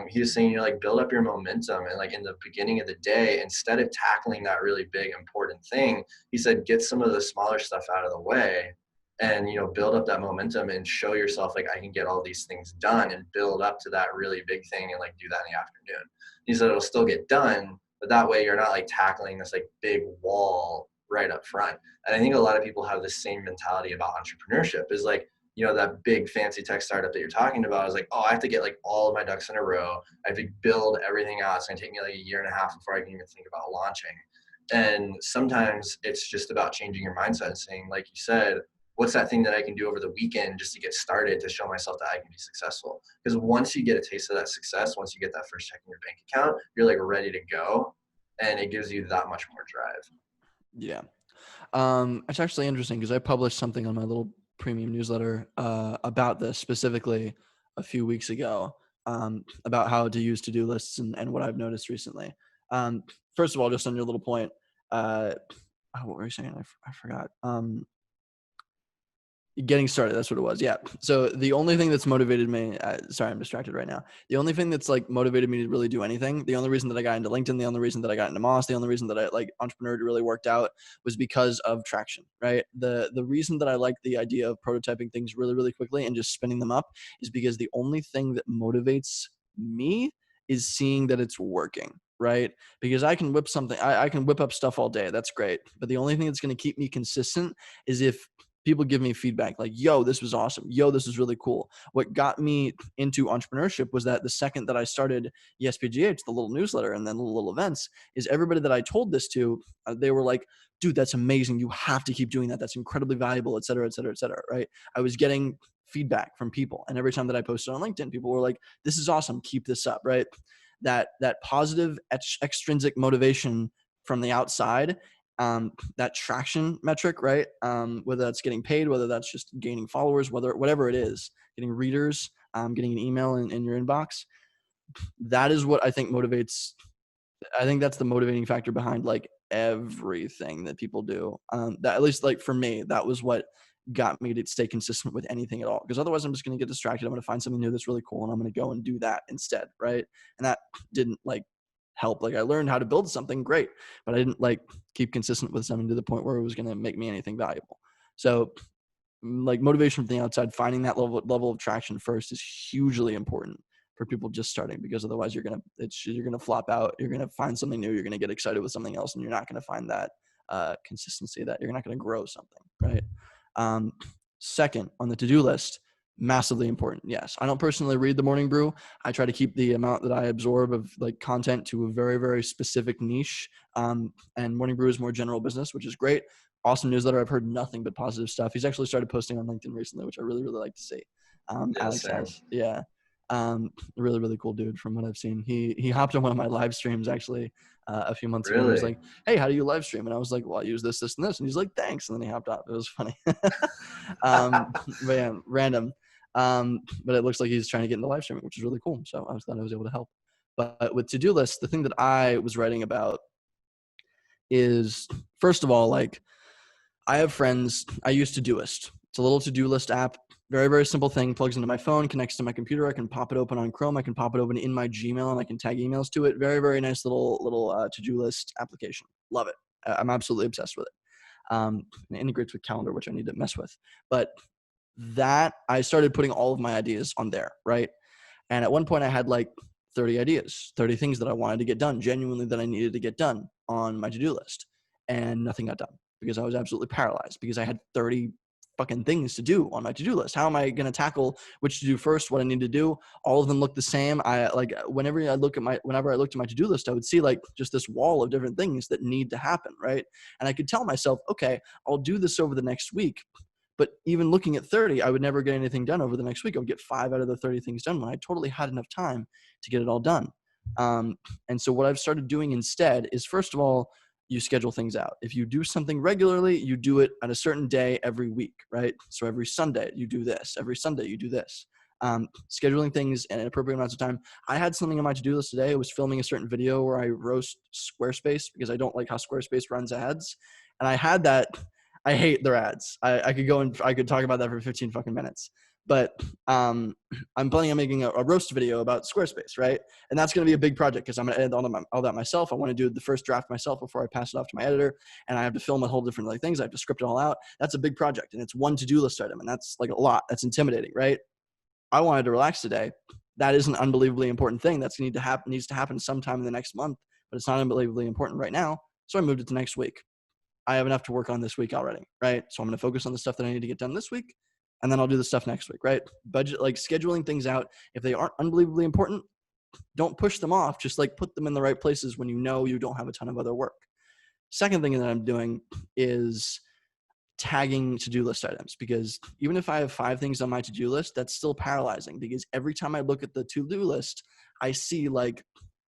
He was saying, like build up your momentum, and like in the beginning of the day, instead of tackling that really big important thing, he said, get some of the smaller stuff out of the way and, build up that momentum and show yourself like I can get all these things done and build up to that really big thing and like do that in the afternoon. He said it'll still get done, but that way you're not like tackling this like big wall right up front. And I think a lot of people have the same mentality about entrepreneurship is like, that big fancy tech startup that you're talking about is like, oh, I have to get like all of my ducks in a row. I have to build everything out. It's going to take me like 1.5 years before I can even think about launching. And sometimes it's just about changing your mindset and saying, like you said, what's that thing that I can do over the weekend just to get started to show myself that I can be successful? Because once you get a taste of that success, once you get that first check in your bank account, you're like ready to go. And it gives you that much more drive. Yeah. It's actually interesting because I published something on my little premium newsletter about this specifically a few weeks ago, about how to use to-do lists and what I've noticed recently. First of all, just on your little point, what were you saying? I forgot. Getting started, that's what it was. Yeah. So the only thing that's motivated me, sorry, I'm distracted right now. The only thing that's like motivated me to really do anything, the only reason that I got into LinkedIn, the only reason that I got into Moss, the only reason that I like EntrepreNerd really worked out was because of traction, right? The reason that I like the idea of prototyping things really, really quickly and just spinning them up is because the only thing that motivates me is seeing that it's working. Right? Because I can whip something, I can whip up stuff all day. That's great. But the only thing that's going to keep me consistent is if people give me feedback like, yo, this was awesome. Yo, this is really cool. What got me into entrepreneurship was that the second that I started ESPGH, the little newsletter and then the little events, is everybody that I told this to, they were like, dude, that's amazing. You have to keep doing that. That's incredibly valuable, et cetera, et cetera, et cetera. Right? I was getting feedback from people. And every time that I posted on LinkedIn, people were like, this is awesome. Keep this up. Right? That positive extrinsic motivation from the outside, that traction metric, right? Whether that's getting paid, whether that's just gaining followers, whatever it is, getting readers, getting an email in your inbox. That is what I think motivates. I think that's the motivating factor behind like everything that people do. That at least like for me, that was what got me to stay consistent with anything at all. Because otherwise I'm just going to get distracted. I'm going to find something new that's really cool and I'm going to go and do that instead. Right. And that didn't like help. Like I learned how to build something great, but I didn't like keep consistent with something to the point where it was going to make me anything valuable. So like motivation from the outside, finding that level of traction first is hugely important for people just starting, because otherwise you're going to flop out. You're going to find something new. You're going to get excited with something else and you're not going to find that consistency that you're not going to grow something, right? Second, on the to-do list, massively important. Yes, I don't personally read the Morning Brew. I try to keep the amount that I absorb of like content to a very, very specific niche. And Morning Brew is more general business, which is great. Awesome newsletter. I've heard nothing but positive stuff. He's actually started posting on LinkedIn recently, which I really, really like to see. Yeah, Alex same. has, yeah. Really, really cool dude from what I've seen. He hopped on one of my live streams actually a few months ago. He was Really? like, "Hey, how do you live stream?" And I was like, "Well, I use this, this, and this." And he's like, "Thanks." And then he hopped off. It was funny. But yeah, random. But it looks like he's trying to get into live streaming, which is really cool. So I was glad I was able to help. But with to-do lists, the thing that I was writing about is, first of all, like I have friends. I use Todoist. It's a little to-do list app. Very, very simple thing. Plugs into my phone, connects to my computer. I can pop it open on Chrome. I can pop it open in my Gmail, and I can tag emails to it. Very, very nice little to-do list application. Love it. I'm absolutely obsessed with it. And it integrates with Calendar, which I need to mess with. But that I started putting all of my ideas on there, right? And at one point I had like 30 ideas, 30 things that I wanted to get done, genuinely that I needed to get done on my to-do list. And nothing got done because I was absolutely paralyzed because I had 30 fucking things to do on my to-do list. How am I going to tackle which to do first, what I need to do? All of them look the same. I like whenever I looked at my to-do list, I would see like just this wall of different things that need to happen, right? And I could tell myself, okay, I'll do this over the next week. But even looking at 30, I would never get anything done over the next week. I would get 5 out of the 30 things done when I totally had enough time to get it all done. And so what I've started doing instead is, first of all, you schedule things out. If you do something regularly, you do it at a certain day every week, right? So every Sunday you do this. Every Sunday you do this. Scheduling things in appropriate amounts of time. I had something on my to-do list today. I was filming a certain video where I roast Squarespace because I don't like how Squarespace runs ads. And I had that. I hate their ads. I could go and I could talk about that for 15 fucking minutes. But I'm planning on making a roast video about Squarespace, right? And that's going to be a big project because I'm going to edit all that myself. I want to do the first draft myself before I pass it off to my editor. And I have to film a whole different like things. I have to script it all out. That's a big project. And it's one to-do list item. And that's like a lot. That's intimidating, right? I wanted to relax today. That is an unbelievably important thing. That's needs to happen sometime in the next month. But it's not unbelievably important right now. So I moved it to next week. I have enough to work on this week already, right? So I'm going to focus on the stuff that I need to get done this week, and then I'll do the stuff next week, right? Budget, like scheduling things out. If they aren't unbelievably important, don't push them off. Just like put them in the right places when you know you don't have a ton of other work. Second thing that I'm doing is tagging to-do list items, because even if I have 5 things on my to-do list, that's still paralyzing because every time I look at the to-do list, I see like,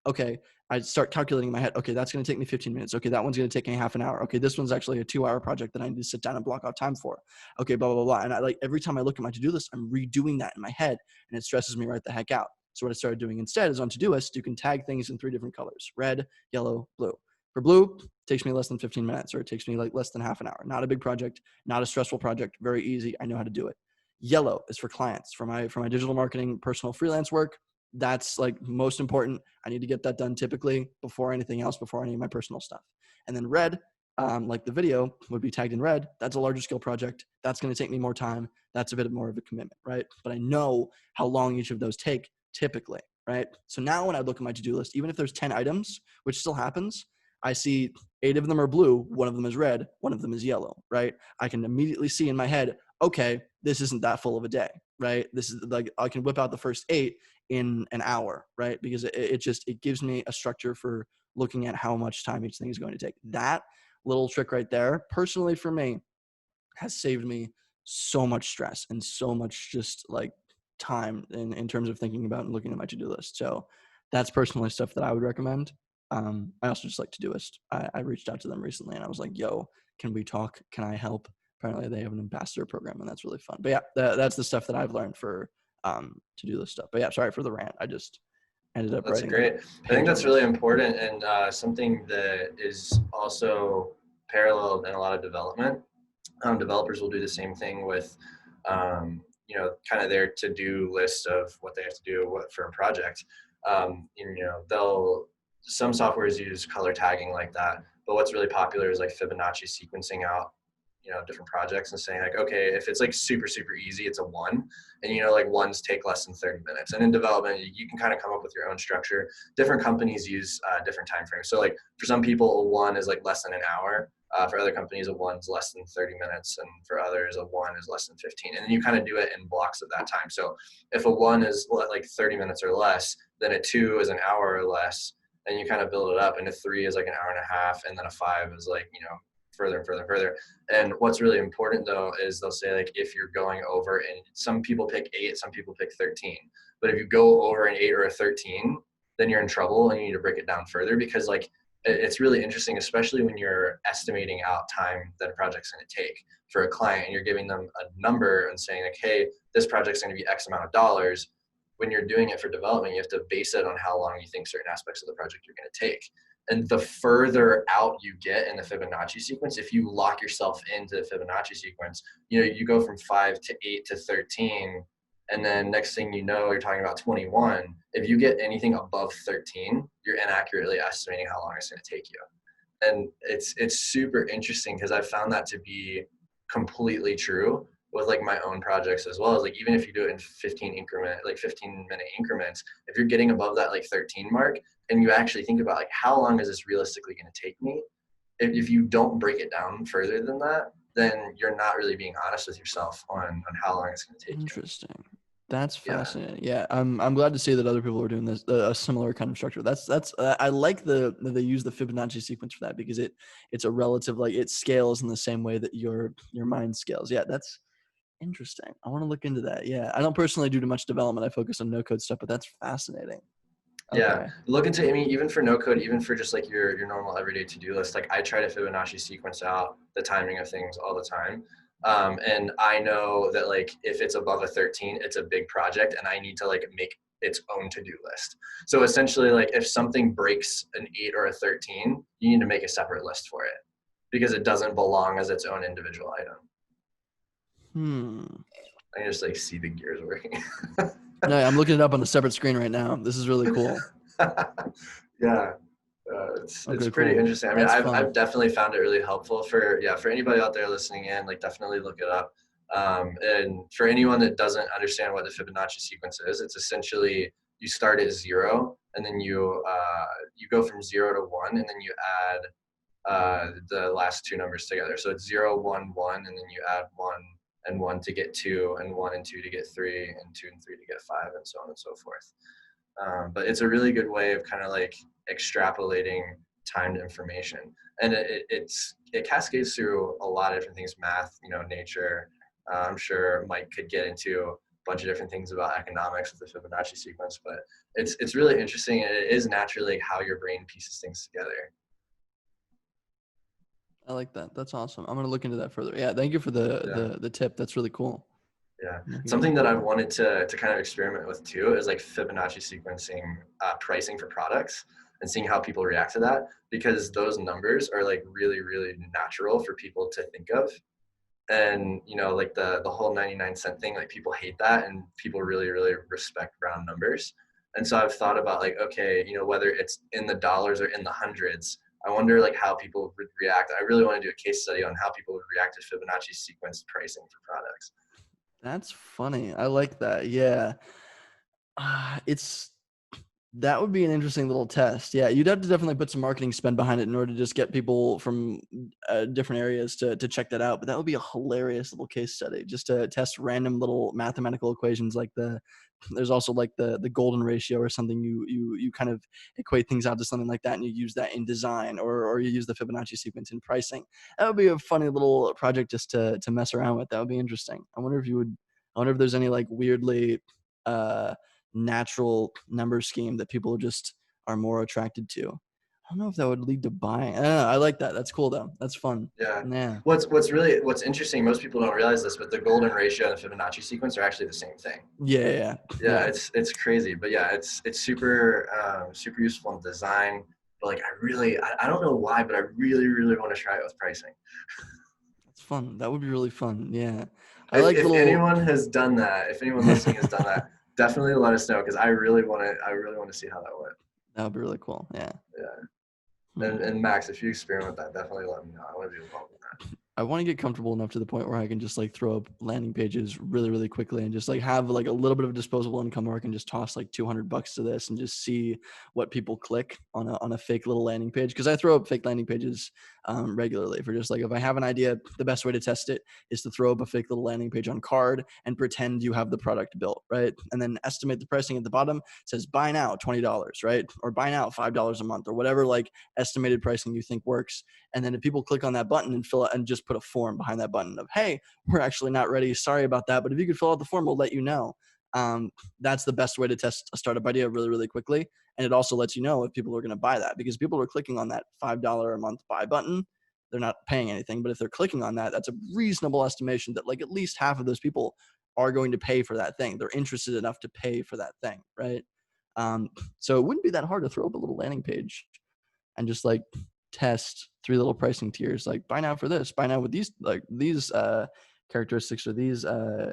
okay, I start calculating in my head, okay, that's going to take me 15 minutes. Okay, that one's going to take me half an hour. Okay, this one's actually a 2-hour project that I need to sit down and block out time for. Okay, blah, blah, blah, blah. And I like every time I look at my to-do list, I'm redoing that in my head and it stresses me right the heck out. So what I started doing instead is on Todoist, you can tag things in 3 different colors: red, yellow, blue. For blue, it takes me less than 15 minutes, or it takes me like less than half an hour. Not a big project, not a stressful project, very easy. I know how to do it. Yellow is for clients, for my digital marketing, personal freelance work. That's like most important. I need to get that done typically before anything else, before any of my personal stuff. And then red, like the video would be tagged in red. That's a larger scale project. That's going to take me more time. That's a bit more of a commitment, right? But I know how long each of those take typically, right? So now when I look at my to-do list, even if there's 10 items, which still happens, I see 8 of them are blue, 1 of them is red, 1 of them is yellow, right? I can immediately see in my head, okay, this isn't that full of a day, right? This is like, I can whip out the first 8 in an hour, right? Because it gives me a structure for looking at how much time each thing is going to take. That little trick right there, personally for me, has saved me so much stress and so much just like time in terms of thinking about and looking at my to-do list. So that's personally stuff that I would recommend. I also just like Todoist. I reached out to them recently and I was like, yo, can we talk? Can I help? Apparently they have an ambassador program and that's really fun. But yeah, that's the stuff that I've learned for to-do list stuff. But yeah, sorry for the rant. I just ended up That's writing. great. I think that's really important, and something that is also paralleled in a lot of development. Developers will do the same thing with, kind of their to-do list of what they have to do for a project. Some softwares use color tagging like that, but what's really popular is like Fibonacci sequencing out, different projects and saying like, okay, if it's like super, super easy, it's a 1, and like 1s take less than 30 minutes. And in development, you can kind of come up with your own structure. Different companies use different time frames. So like for some people, a 1 is like less than an hour. For other companies, a 1's less than 30 minutes, and for others, a 1 is less than 15. And then you kind of do it in blocks of that time. So if a 1 is like 30 minutes or less, then a 2 is an hour or less, and you kind of build it up. And a 3 is like an hour and a half, and then a 5 is like, further and further and further. And what's really important though is they'll say like if you're going over, and some people pick 8, some people pick 13. But if you go over an 8 or a 13, then you're in trouble and you need to break it down further, because like it's really interesting, especially when you're estimating out time that a project's going to take for a client, and you're giving them a number and saying like, hey, this project's going to be X amount of dollars. When you're doing it for development, you have to base it on how long you think certain aspects of the project are going to take. And the further out you get in the Fibonacci sequence, if you lock yourself into the Fibonacci sequence, you go from 5 to 8 to 13, and then next thing you know, you're talking about 21. If you get anything above 13, you're inaccurately estimating how long it's going to take you. And it's super interesting, because I found that to be completely true with like my own projects, as well as like, even if you do it in 15-minute increments, if you're getting above that like 13 mark, and you actually think about like, how long is this realistically going to take me? If you don't break it down further than that, then you're not really being honest with yourself on how long it's going to take. Interesting. That's fascinating. Yeah, I'm glad to see that other people are doing this, a similar kind of structure. That's I like that they use the Fibonacci sequence for that, because it's a relative, like it scales in the same way that your mind scales. Yeah, that's interesting. I want to look into that. Yeah, I don't personally do too much development. I focus on no code stuff, but that's fascinating. Okay. Yeah, look into, I mean, even for no code, even for just like your normal everyday to-do list, like I try to Fibonacci sequence out the timing of things all the time. And I know that like if it's above a 13, it's a big project, and I need to like make its own to-do list. So essentially, like if something breaks an 8 or a 13, you need to make a separate list for it, because it doesn't belong as its own individual item. I can just like see the gears working. No, I'm looking it up on a separate screen right now. This is really cool. Yeah. It's Okay, pretty cool. interesting. I mean, That's fun. I've definitely found it really helpful for anybody out there listening in, like definitely look it up. And for anyone that doesn't understand what the Fibonacci sequence is, it's essentially you start at 0, and then you go from 0 to 1, and then you add the last 2 numbers together. So it's 0, 1, 1, and then you add 1 and 1 to get 2, and 1 and 2 to get 3, and 2 and 3 to get 5, and so on and so forth. But it's a really good way of kind of like extrapolating timed information, and it cascades through a lot of different things, math, nature. I'm sure Mike could get into a bunch of different things about economics with the Fibonacci sequence, but it's really interesting, and it is naturally how your brain pieces things together. I like that. That's awesome. I'm gonna look into that further. Yeah, thank you for the tip. That's really cool. Yeah, something that I've wanted to kind of experiment with too is like Fibonacci sequencing pricing for products, and seeing how people react to that, because those numbers are like really, really natural for people to think of. And like the whole 99-cent thing, like people hate that, and people really, really respect round numbers. And so I've thought about like, okay, whether it's in the dollars or in the hundreds, I wonder like how people would react. I really want to do a case study on how people would react to Fibonacci sequence pricing for products. That's funny. I like that. Yeah. That would be an interesting little test. Yeah, you'd have to definitely put some marketing spend behind it in order to just get people from different areas to check that out. But that would be a hilarious little case study, just to test random little mathematical equations. Like there's also like the golden ratio or something. You kind of equate things out to something like that, and you use that in design, or you use the Fibonacci sequence in pricing. That would be a funny little project just to mess around with. That would be interesting. I wonder if there's any like weirdly natural number scheme that people just are more attracted to. I don't know if that would lead to buying. I don't know. I like that. That's cool though. That's fun. Yeah. What's interesting, most people don't realize this, but the golden ratio and the Fibonacci sequence are actually the same thing. Yeah. It's crazy, but yeah, it's super super useful in design. But like I don't know why, but I really, really want to try it with pricing. That's fun. That would be really fun. Yeah. If anyone has done that, if anyone listening has done that, definitely let us know, because I really want to see how that went. That would be really cool. Yeah. And Max, if you experiment with that, definitely let me know. I want to be involved in that. I want to get comfortable enough to the point where I can just like throw up landing pages really, really quickly and just like have like a little bit of disposable income where I can just toss like $200 to this and just see what people click on a fake little landing page. Cause I throw up fake landing pages regularly for just like, if I have an idea, the best way to test it is to throw up a fake little landing page on Card and pretend you have the product built, right? And then estimate the pricing at the bottom. It says buy now $20, right? Or buy now $5 a month or whatever like estimated pricing you think works. And then if people click on that button and fill out and just put a form behind that button of, hey, we're actually not ready. Sorry about that. But if you could fill out the form, we'll let you know. That's the best way to test a startup idea really, really quickly. And it also lets you know if people are going to buy that, because people are clicking on that $5 a month buy button. They're not paying anything. But if they're clicking on that, that's a reasonable estimation that like at least half of those people are going to pay for that thing. They're interested enough to pay for that thing, right? So it wouldn't be that hard to throw up a little landing page and just like test 3 little pricing tiers, like buy now for this, buy now with these characteristics, or these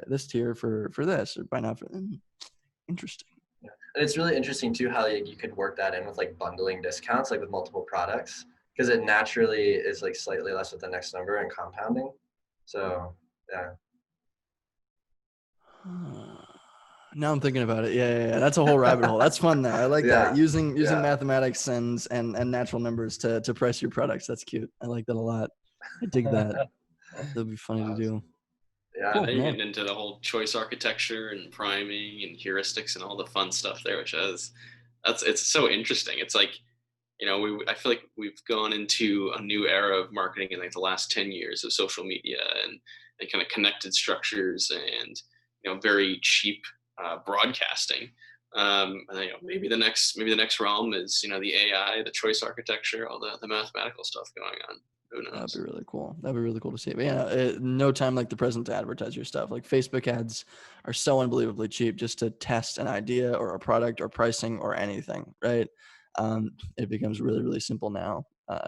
this tier for this, or buy now for interesting. Yeah. And it's really interesting too how like, you could work that in with like bundling discounts like with multiple products, because it naturally is like slightly less with the next number and compounding. So yeah. Now I'm thinking about it. Yeah. That's a whole rabbit hole. That's fun though. I like that. Using mathematics and natural numbers to price your products. That's cute. I like that a lot. I dig that. That'd be funny to do. Yeah. Cool. Then you're getting into the whole choice architecture and priming and heuristics and all the fun stuff there, which it's so interesting. It's like, I feel like we've gone into a new era of marketing in like the last 10 years of social media and kind of connected structures and, very cheap broadcasting. And maybe the next realm is, the AI, the choice architecture, all the mathematical stuff going on. Who knows? That'd be really cool. That'd be really cool to see. But yeah, no time like the present to advertise your stuff. Like Facebook ads are so unbelievably cheap just to test an idea or a product or pricing or anything, right? It becomes really, really simple now.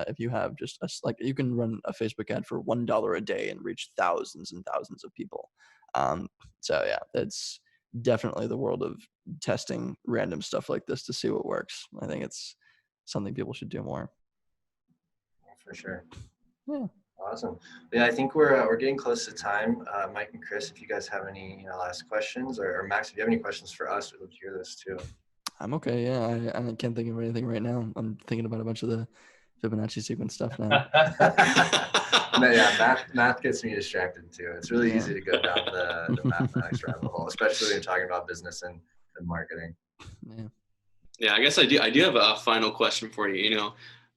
If you have just like you can run a Facebook ad for $1 a day and reach thousands and thousands of people. So yeah, it's definitely the world of testing random stuff like this to see what works. I think it's something people should do more. For sure. Yeah. Awesome. Yeah, I think we're getting close to time. Mike and Chris, if you guys have any last questions, or Max, if you have any questions for us, we'd love to hear this too. I'm okay. Yeah, I can't think of anything right now. I'm thinking about a bunch of the Fibonacci sequence stuff now. Yeah, math gets me distracted too. It's really easy to go down the mathematics rabbit hole, especially when you're talking about business and marketing. Yeah, I guess I do have a final question for you.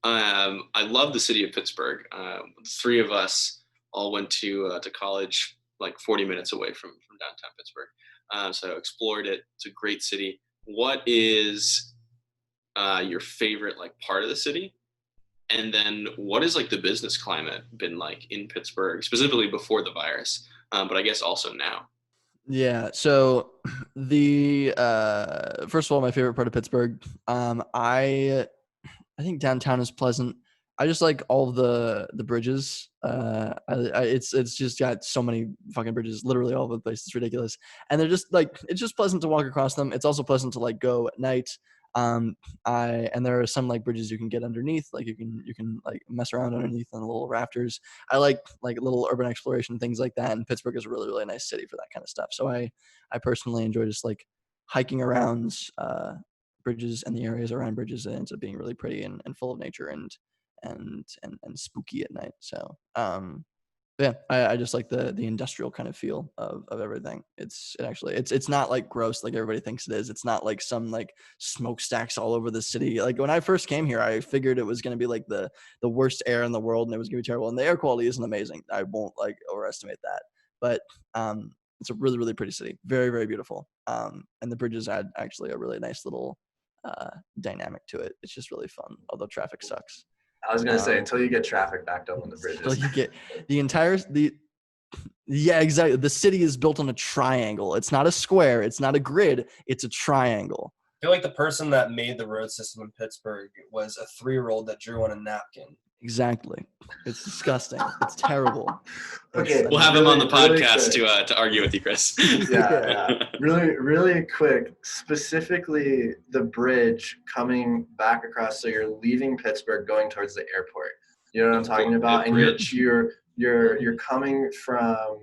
I love the city of Pittsburgh. The 3 of us all went to college like 40 minutes away from downtown Pittsburgh. So explored it. It's a great city. What is your favorite like part of the city? And then what is like the business climate been like in Pittsburgh, specifically before the virus, but I guess also now? Yeah. So the first of all, my favorite part of Pittsburgh, I think downtown is pleasant. I just like all the bridges. It's just got so many fucking bridges, literally all over the place. It's ridiculous, and they're just like it's just pleasant to walk across them. It's also pleasant to like go at night. And there are some like bridges you can get underneath, like you can like mess around underneath on the little rafters. I like little urban exploration things like that. And Pittsburgh is a really, really nice city for that kind of stuff. So I personally enjoy just like hiking around bridges and the areas around bridges. It ends up being really pretty and full of nature and spooky at night. So yeah, I just like the industrial kind of feel of everything. It's not like gross like everybody thinks it is. It's not like some like smokestacks all over the city. Like when I first came here, I figured it was going to be like the worst air in the world and it was going to be terrible. And the air quality isn't amazing. I won't like overestimate that. But it's a really, really pretty city. Very, very beautiful. And the bridges add actually a really nice little dynamic to it. It's just really fun, although traffic sucks. I was gonna say until you get traffic backed up on the bridges. Until you get yeah, exactly. The city is built on a triangle. It's not a square. It's not a grid. It's a triangle. I feel like the person that made the road system in Pittsburgh was a 3-year-old that drew on a napkin. Exactly. It's disgusting. It's terrible. Okay, we'll have him on the podcast to argue with you, Chris. Yeah. Really, really quick. Specifically, the bridge coming back across. So you're leaving Pittsburgh, going towards the airport. You know what I'm talking about? And you're you're coming from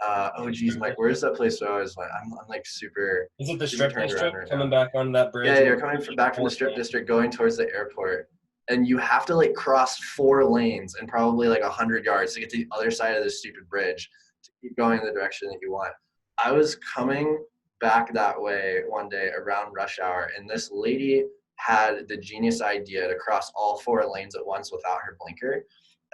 oh geez, Mike, where's that place where I was like, I'm like super. Is it the super strip turned around district right coming now. back on that bridge? Yeah, you're coming back from the strip district, going towards the airport, and you have to like cross 4 lanes and probably like 100 yards to get to the other side of this stupid bridge to keep going in the direction that you want. I was coming back that way one day around rush hour, and this lady had the genius idea to cross all 4 lanes at once without her blinker.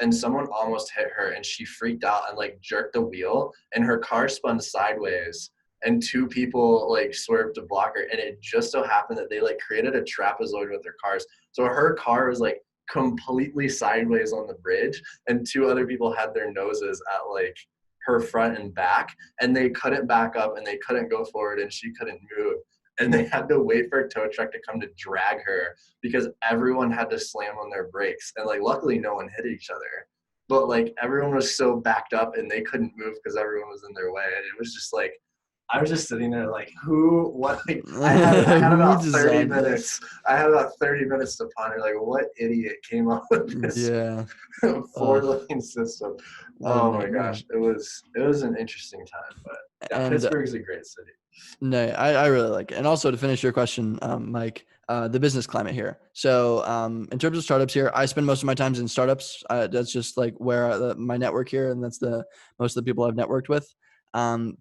And someone almost hit her, and she freaked out and like jerked the wheel, and her car spun sideways, and 2 people like swerved to block her. And it just so happened that they like created a trapezoid with their cars. So her car was like completely sideways on the bridge, and 2 other people had their noses at like her front and back, and they couldn't back up and they couldn't go forward, and she couldn't move. And they had to wait for a tow truck to come to drag her because everyone had to slam on their brakes. And like, luckily no one hit each other, but like everyone was so backed up and they couldn't move because everyone was in their way. And it was just like, I was just sitting there like, what? Like, I had about 30 minutes. I had about 30 minutes to ponder, like, what idiot came up with this 4-lane system? Oh my gosh, it was an interesting time. But yeah, Pittsburgh's a great city. No, I really like it. And also to finish your question, Mike, the business climate here. So in terms of startups here, I spend most of my time in startups. That's just like where my network here, and that's most of the people I've networked with. There's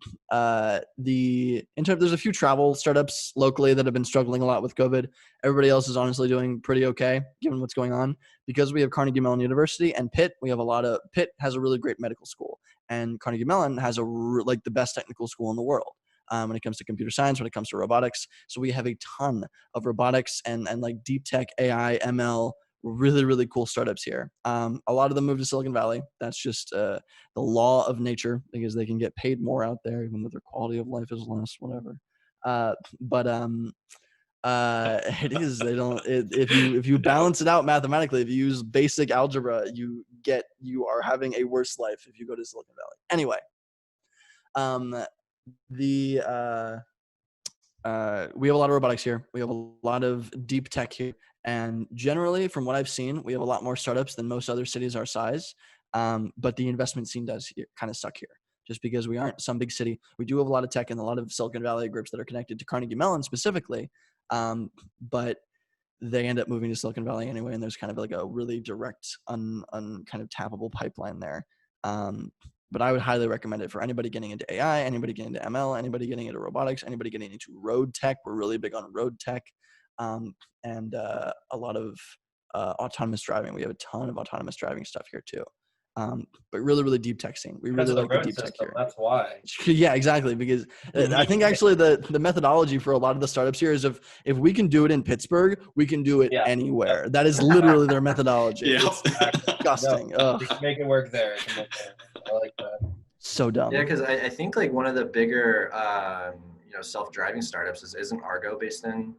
a few travel startups locally that have been struggling a lot with COVID. Everybody else is honestly doing pretty okay given what's going on. Because we have Carnegie Mellon University and Pitt, Pitt has a really great medical school, and Carnegie Mellon has the best technical school in the world. When it comes to computer science, when it comes to robotics. So we have a ton of robotics and like deep tech, AI, ML, really, really cool startups here. A lot of them move to Silicon Valley. That's just the law of nature because they can get paid more out there, even though their quality of life is less, whatever. It is, if you balance it out mathematically, if you use basic algebra, you are having a worse life if you go to Silicon Valley. Anyway, we have a lot of robotics here. We have a lot of deep tech here. And generally, from what I've seen, we have a lot more startups than most other cities our size. But the investment scene does kind of suck here just because we aren't some big city. We do have a lot of tech and a lot of Silicon Valley groups that are connected to Carnegie Mellon specifically. But they end up moving to Silicon Valley anyway. And there's kind of like a really direct, kind of tappable pipeline there. But I would highly recommend it for anybody getting into AI, anybody getting into ML, anybody getting into robotics, anybody getting into road tech. We're really big on road tech, and a lot of autonomous driving. We have a ton of autonomous driving stuff here too. But really, really deep tech scene. We really like the deep tech here. That's why. Yeah, exactly. Because I think actually the methodology for a lot of the startups here is if we can do it in Pittsburgh, we can do it anywhere. That is literally their methodology. Yeah. It's disgusting. No, you can make it work there. I like that. So dumb. Yeah, because I think like one of the bigger self-driving startups isn't Argo based in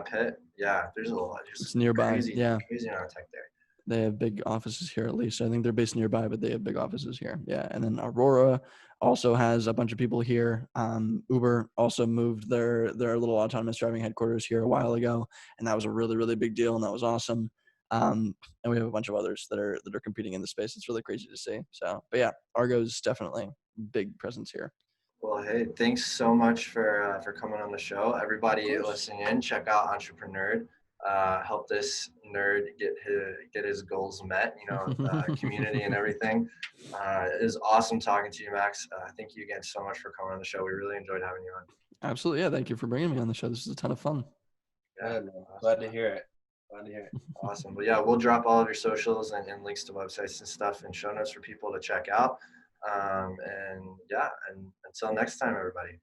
Pitt. Yeah, there's a lot. It's nearby. Crazy, yeah, crazy amount of tech there. They have big offices here at least. I think they're based nearby, but they have big offices here. Yeah, and then Aurora also has a bunch of people here. Uber also moved their little autonomous driving headquarters here a while ago, and that was a really, really big deal, and that was awesome. And we have a bunch of others that are competing in the space. It's really crazy to see. So, but yeah, Argo's definitely big presence here. Well, hey, thanks so much for coming on the show. Everybody listening in, check out EntrepreNerd. Help this nerd get his goals met. Community and everything. It is awesome talking to you, Max. Thank you again so much for coming on the show. We really enjoyed having you on. Absolutely, yeah. Thank you for bringing me on the show. This is a ton of fun. Yeah, glad to hear it. Awesome. Well, yeah, we'll drop all of your socials and links to websites and stuff and show notes for people to check out. And until next time, everybody.